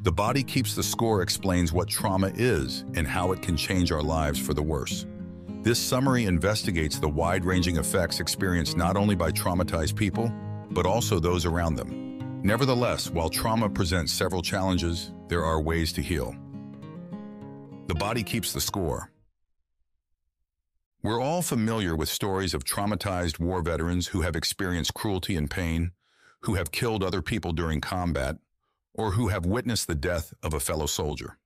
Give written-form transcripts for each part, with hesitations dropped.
The Body Keeps the Score explains what trauma is and how it can change our lives for the worse. This summary investigates the wide-ranging effects experienced not only by traumatized people, but also those around them. Nevertheless, while trauma presents several challenges, there are ways to heal. The Body Keeps the Score. We're all familiar with stories of traumatized war veterans who have experienced cruelty and pain, who have killed other people during combat, or who have witnessed the death of a fellow soldier.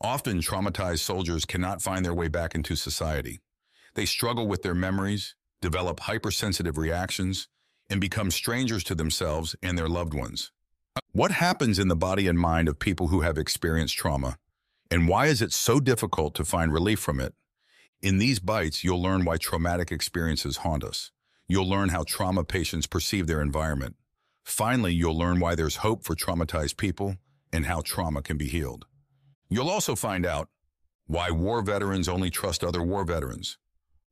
Often, traumatized soldiers cannot find their way back into society. They struggle with their memories, develop hypersensitive reactions, and become strangers to themselves and their loved ones. What happens in the body and mind of people who have experienced trauma, and why is it so difficult to find relief from it? In these bites, you'll learn why traumatic experiences haunt us. You'll learn how trauma patients perceive their environment. Finally, you'll learn why there's hope for traumatized people and how trauma can be healed. You'll also find out why war veterans only trust other war veterans,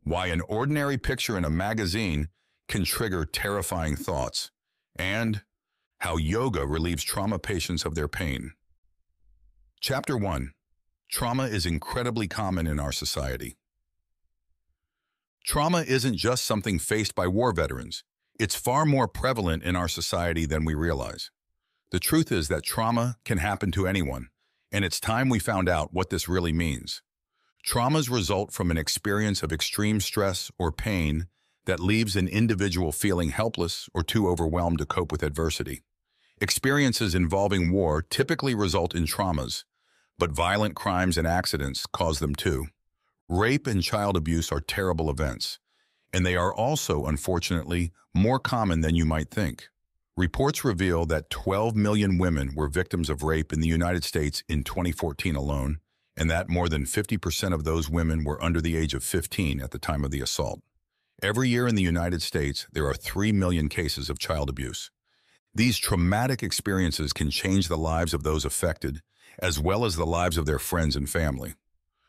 why an ordinary picture in a magazine can trigger terrifying thoughts, and how yoga relieves trauma patients of their pain. Chapter 1. Trauma is incredibly common in our society. Trauma isn't just something faced by war veterans. It's far more prevalent in our society than we realize. The truth is that trauma can happen to anyone, and it's time we found out what this really means. Traumas result from an experience of extreme stress or pain that leaves an individual feeling helpless or too overwhelmed to cope with adversity. Experiences involving war typically result in traumas, but violent crimes and accidents cause them too. Rape and child abuse are terrible events, and they are also, unfortunately, more common than you might think. Reports reveal that 12 million women were victims of rape in the United States in 2014 alone, and that more than 50% of those women were under the age of 15 at the time of the assault. Every year in the United States, there are 3 million cases of child abuse. These traumatic experiences can change the lives of those affected, as well as the lives of their friends and family.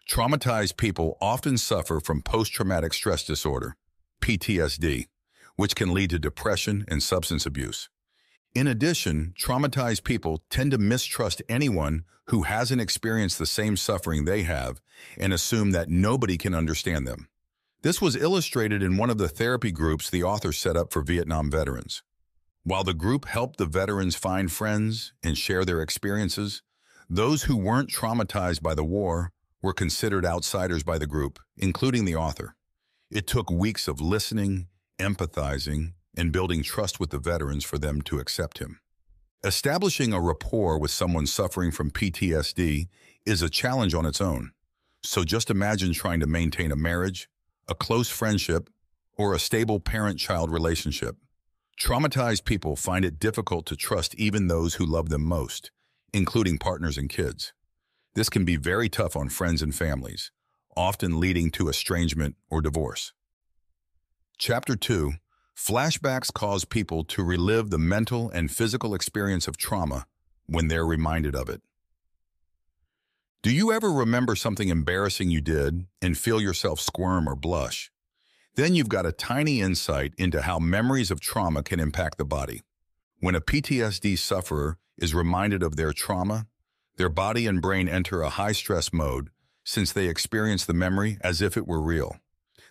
Traumatized people often suffer from post-traumatic stress disorder, PTSD, which can lead to depression and substance abuse. In addition, traumatized people tend to mistrust anyone who hasn't experienced the same suffering they have and assume that nobody can understand them. This was illustrated in one of the therapy groups the author set up for Vietnam veterans. While the group helped the veterans find friends and share their experiences, those who weren't traumatized by the war were considered outsiders by the group, including the author. It took weeks of listening, empathizing, and building trust with the veterans for them to accept him. Establishing a rapport with someone suffering from PTSD is a challenge on its own. So just imagine trying to maintain a marriage, a close friendship, or a stable parent-child relationship. Traumatized people find it difficult to trust even those who love them most, including partners and kids. This can be very tough on friends and families, often leading to estrangement or divorce. Chapter 2. Flashbacks cause people to relive the mental and physical experience of trauma when they're reminded of it. Do you ever remember something embarrassing you did and feel yourself squirm or blush? Then you've got a tiny insight into how memories of trauma can impact the body. When a PTSD sufferer is reminded of their trauma, their body and brain enter a high-stress mode since they experience the memory as if it were real.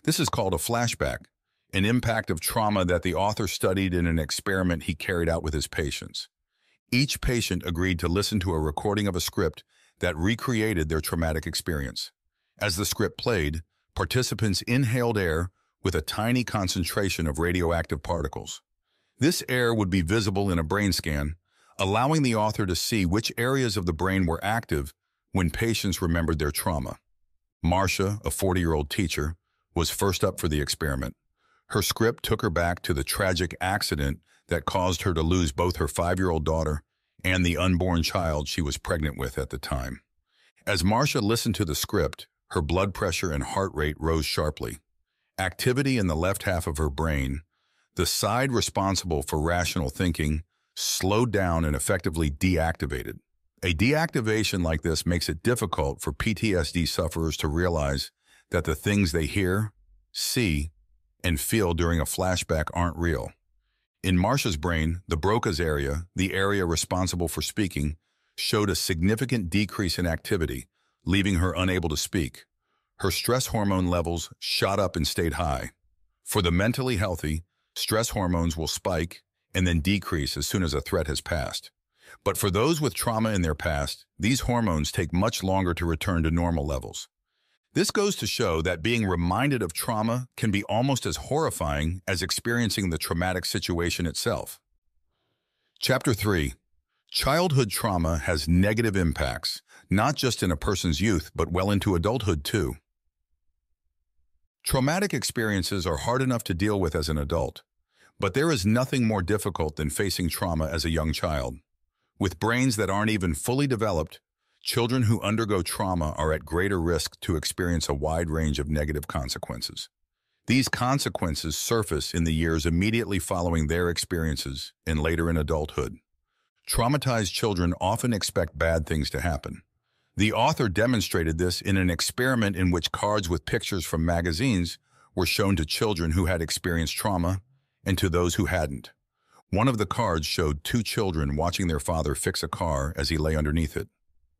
This is called a flashback, an impact of trauma that the author studied in an experiment he carried out with his patients. Each patient agreed to listen to a recording of a script that recreated their traumatic experience. As the script played, participants inhaled air with a tiny concentration of radioactive particles. This air would be visible in a brain scan, allowing the author to see which areas of the brain were active when patients remembered their trauma. Marcia, a 40-year-old teacher, was first up for the experiment. Her script took her back to the tragic accident that caused her to lose both her 5-year-old daughter and the unborn child she was pregnant with at the time. As Marcia listened to the script, her blood pressure and heart rate rose sharply. Activity in the left half of her brain, the side responsible for rational thinking, slowed down and effectively deactivated. A deactivation like this makes it difficult for PTSD sufferers to realize that the things they hear, see, and feel during a flashback aren't real. In Marcia's brain, the Broca's area, the area responsible for speaking, showed a significant decrease in activity, leaving her unable to speak. Her stress hormone levels shot up and stayed high. For the mentally healthy, stress hormones will spike and then decrease as soon as a threat has passed. But for those with trauma in their past, these hormones take much longer to return to normal levels. This goes to show that being reminded of trauma can be almost as horrifying as experiencing the traumatic situation itself. Chapter 3. Childhood trauma has negative impacts, not just in a person's youth, but well into adulthood too. Traumatic experiences are hard enough to deal with as an adult, but there is nothing more difficult than facing trauma as a young child. With brains that aren't even fully developed, children who undergo trauma are at greater risk to experience a wide range of negative consequences. These consequences surface in the years immediately following their experiences and later in adulthood. Traumatized children often expect bad things to happen. The author demonstrated this in an experiment in which cards with pictures from magazines were shown to children who had experienced trauma and to those who hadn't. One of the cards showed two children watching their father fix a car as he lay underneath it,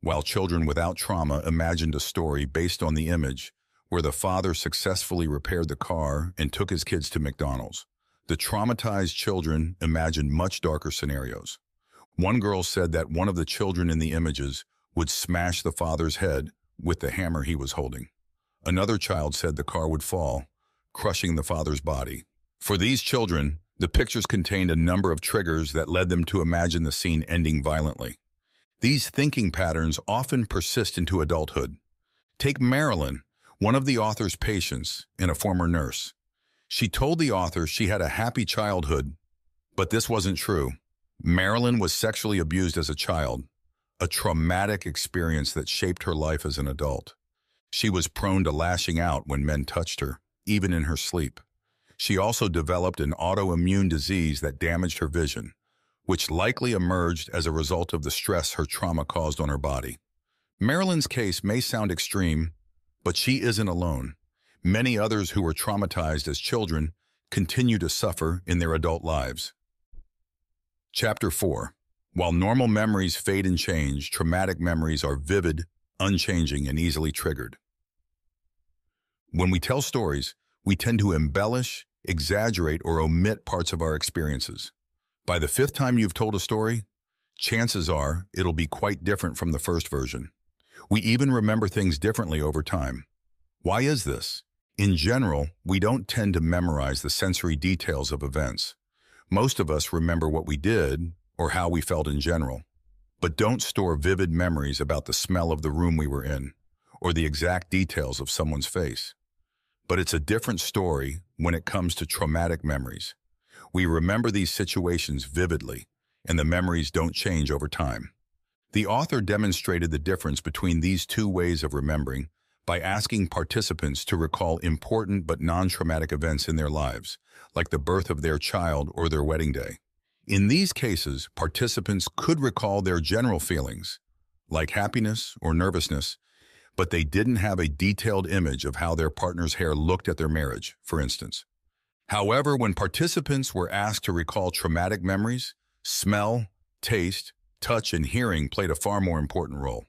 while children without trauma imagined a story based on the image where the father successfully repaired the car and took his kids to McDonald's. The traumatized children imagined much darker scenarios. One girl said that one of the children in the images would smash the father's head with the hammer he was holding. Another child said the car would fall, crushing the father's body. For these children, the pictures contained a number of triggers that led them to imagine the scene ending violently. These thinking patterns often persist into adulthood. Take Marilyn, one of the author's patients and a former nurse. She told the author she had a happy childhood, but this wasn't true. Marilyn was sexually abused as a child, a traumatic experience that shaped her life as an adult. She was prone to lashing out when men touched her, even in her sleep. She also developed an autoimmune disease that damaged her vision, which likely emerged as a result of the stress her trauma caused on her body. Marilyn's case may sound extreme, but she isn't alone. Many others who were traumatized as children continue to suffer in their adult lives. Chapter 4. While normal memories fade and change, traumatic memories are vivid, unchanging, and easily triggered. When we tell stories, we tend to embellish, exaggerate, or omit parts of our experiences. By the fifth time you've told a story, chances are it'll be quite different from the first version. We even remember things differently over time. Why is this? In general, we don't tend to memorize the sensory details of events. Most of us remember what we did or how we felt in general, but don't store vivid memories about the smell of the room we were in or the exact details of someone's face. But it's a different story when it comes to traumatic memories. We remember these situations vividly, and the memories don't change over time. The author demonstrated the difference between these two ways of remembering by asking participants to recall important but non-traumatic events in their lives, like the birth of their child or their wedding day. In these cases, participants could recall their general feelings, like happiness or nervousness, but they didn't have a detailed image of how their partner's hair looked at their marriage, for instance. However, when participants were asked to recall traumatic memories, smell, taste, touch, and hearing played a far more important role.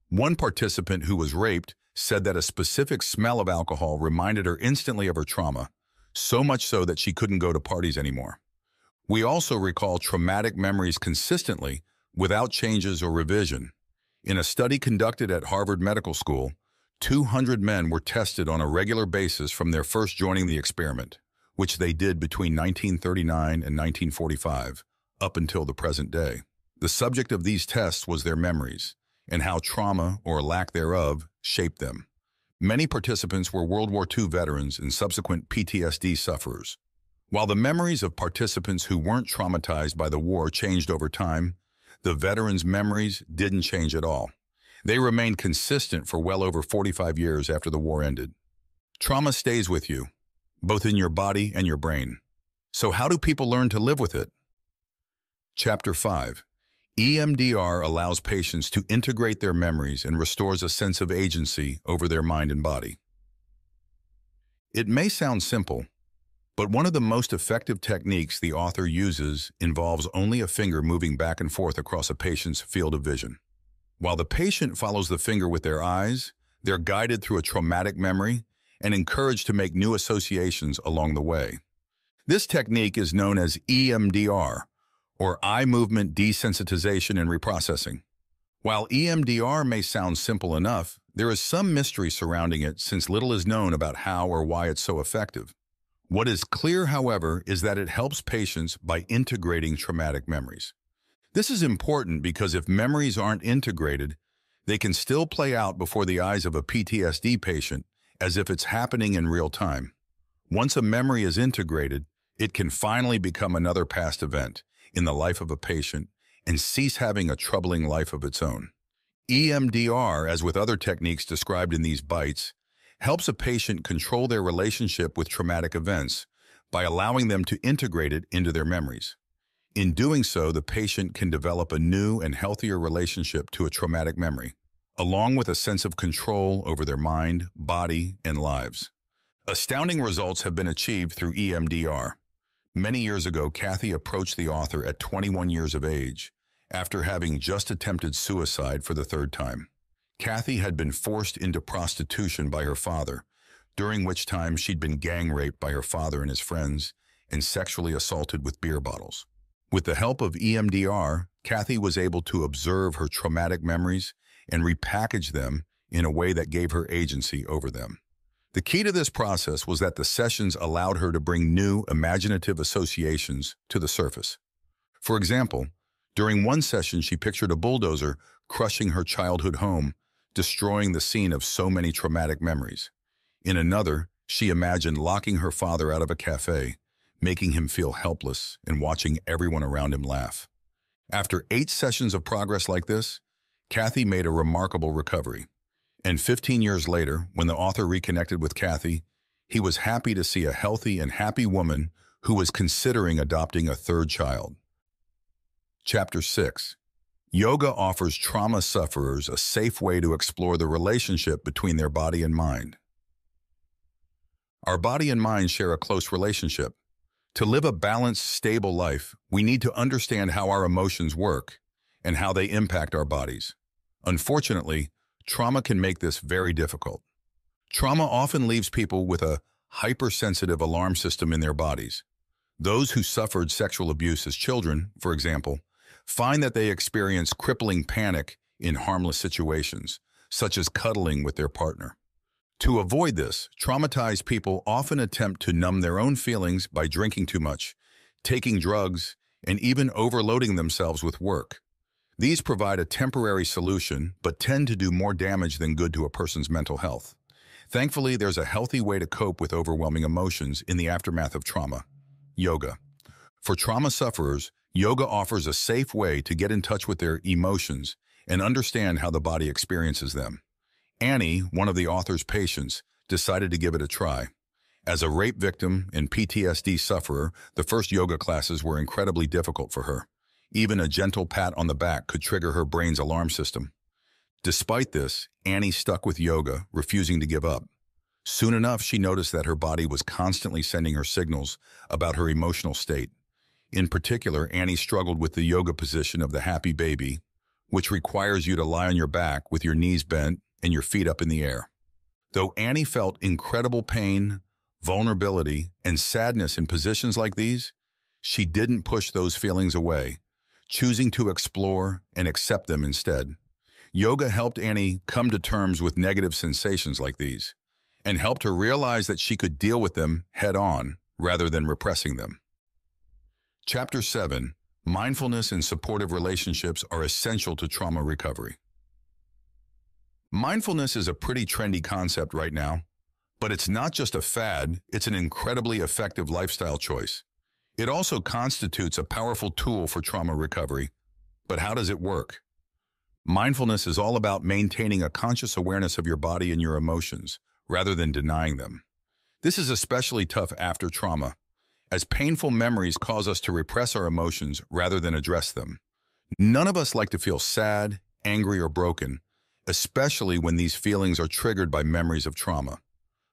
One participant who was raped said that a specific smell of alcohol reminded her instantly of her trauma, so much so that she couldn't go to parties anymore. We also recall traumatic memories consistently without changes or revision. In a study conducted at Harvard Medical School, 200 men were tested on a regular basis from their first joining the experiment, which they did between 1939 and 1945, up until the present day. The subject of these tests was their memories, and how trauma, or lack thereof, shaped them. Many participants were World War II veterans and subsequent PTSD sufferers. While the memories of participants who weren't traumatized by the war changed over time, the veterans' memories didn't change at all. They remained consistent for well over 45 years after the war ended. Trauma stays with you, both in your body and your brain. So how do people learn to live with it? Chapter 5. EMDR allows patients to integrate their memories and restores a sense of agency over their mind and body. It may sound simple, but one of the most effective techniques the author uses involves only a finger moving back and forth across a patient's field of vision. While the patient follows the finger with their eyes, they're guided through a traumatic memory and encouraged to make new associations along the way. This technique is known as EMDR, or eye movement desensitization and reprocessing. While EMDR may sound simple enough, there is some mystery surrounding it since little is known about how or why it's so effective. What is clear, however, is that it helps patients by integrating traumatic memories. This is important because if memories aren't integrated, they can still play out before the eyes of a PTSD patient as if it's happening in real time. Once a memory is integrated, it can finally become another past event in the life of a patient and cease having a troubling life of its own. EMDR, as with other techniques described in these bites, helps a patient control their relationship with traumatic events by allowing them to integrate it into their memories. In doing so, the patient can develop a new and healthier relationship to a traumatic memory, along with a sense of control over their mind, body, and lives. Astounding results have been achieved through EMDR. Many years ago, Kathy approached the author at 21 years of age, after having just attempted suicide for the third time. Kathy had been forced into prostitution by her father, during which time she'd been gang raped by her father and his friends and sexually assaulted with beer bottles. With the help of EMDR, Kathy was able to observe her traumatic memories and repackage them in a way that gave her agency over them. The key to this process was that the sessions allowed her to bring new, imaginative associations to the surface. For example, during one session, she pictured a bulldozer crushing her childhood home, destroying the scene of so many traumatic memories. In another, she imagined locking her father out of a cafe, making him feel helpless and watching everyone around him laugh. After 8 sessions of progress like this, Kathy made a remarkable recovery. And 15 years later, when the author reconnected with Kathy, he was happy to see a healthy and happy woman who was considering adopting a third child. Chapter 6. Yoga offers trauma sufferers a safe way to explore the relationship between their body and mind. Our body and mind share a close relationship. To live a balanced, stable life, we need to understand how our emotions work and how they impact our bodies. Unfortunately, trauma can make this very difficult. Trauma often leaves people with a hypersensitive alarm system in their bodies. Those who suffered sexual abuse as children, for example, find that they experience crippling panic in harmless situations, such as cuddling with their partner. To avoid this, traumatized people often attempt to numb their own feelings by drinking too much, taking drugs, and even overloading themselves with work. These provide a temporary solution, but tend to do more damage than good to a person's mental health. Thankfully, there's a healthy way to cope with overwhelming emotions in the aftermath of trauma: yoga. For trauma sufferers, yoga offers a safe way to get in touch with their emotions and understand how the body experiences them. Annie, one of the author's patients, decided to give it a try. As a rape victim and PTSD sufferer, the first yoga classes were incredibly difficult for her. Even a gentle pat on the back could trigger her brain's alarm system. Despite this, Annie stuck with yoga, refusing to give up. Soon enough, she noticed that her body was constantly sending her signals about her emotional state. In particular, Annie struggled with the yoga position of the happy baby, which requires you to lie on your back with your knees bent and your feet up in the air. Though Annie felt incredible pain, vulnerability, and sadness in positions like these, she didn't push those feelings away, choosing to explore and accept them instead. Yoga helped Annie come to terms with negative sensations like these, and helped her realize that she could deal with them head-on rather than repressing them. Chapter 7. Mindfulness and supportive relationships are essential to trauma recovery. Mindfulness is a pretty trendy concept right now, but it's not just a fad, it's an incredibly effective lifestyle choice. It also constitutes a powerful tool for trauma recovery. But how does it work? Mindfulness is all about maintaining a conscious awareness of your body and your emotions, rather than denying them. This is especially tough after trauma, as painful memories cause us to repress our emotions rather than address them. None of us like to feel sad, angry, or broken, especially when these feelings are triggered by memories of trauma.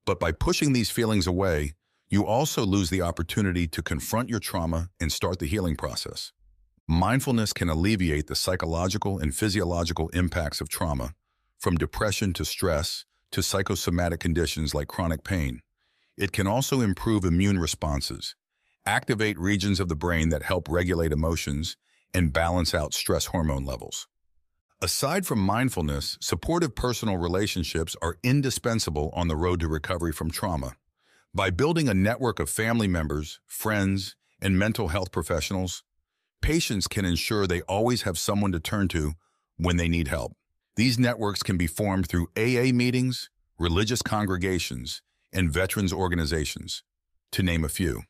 But by pushing these feelings away, you also lose the opportunity to confront your trauma and start the healing process. Mindfulness can alleviate the psychological and physiological impacts of trauma, from depression to stress to psychosomatic conditions like chronic pain. It can also improve immune responses, activate regions of the brain that help regulate emotions, and balance out stress hormone levels. Aside from mindfulness, supportive personal relationships are indispensable on the road to recovery from trauma. By building a network of family members, friends, and mental health professionals, patients can ensure they always have someone to turn to when they need help. These networks can be formed through AA meetings, religious congregations, and veterans organizations, to name a few.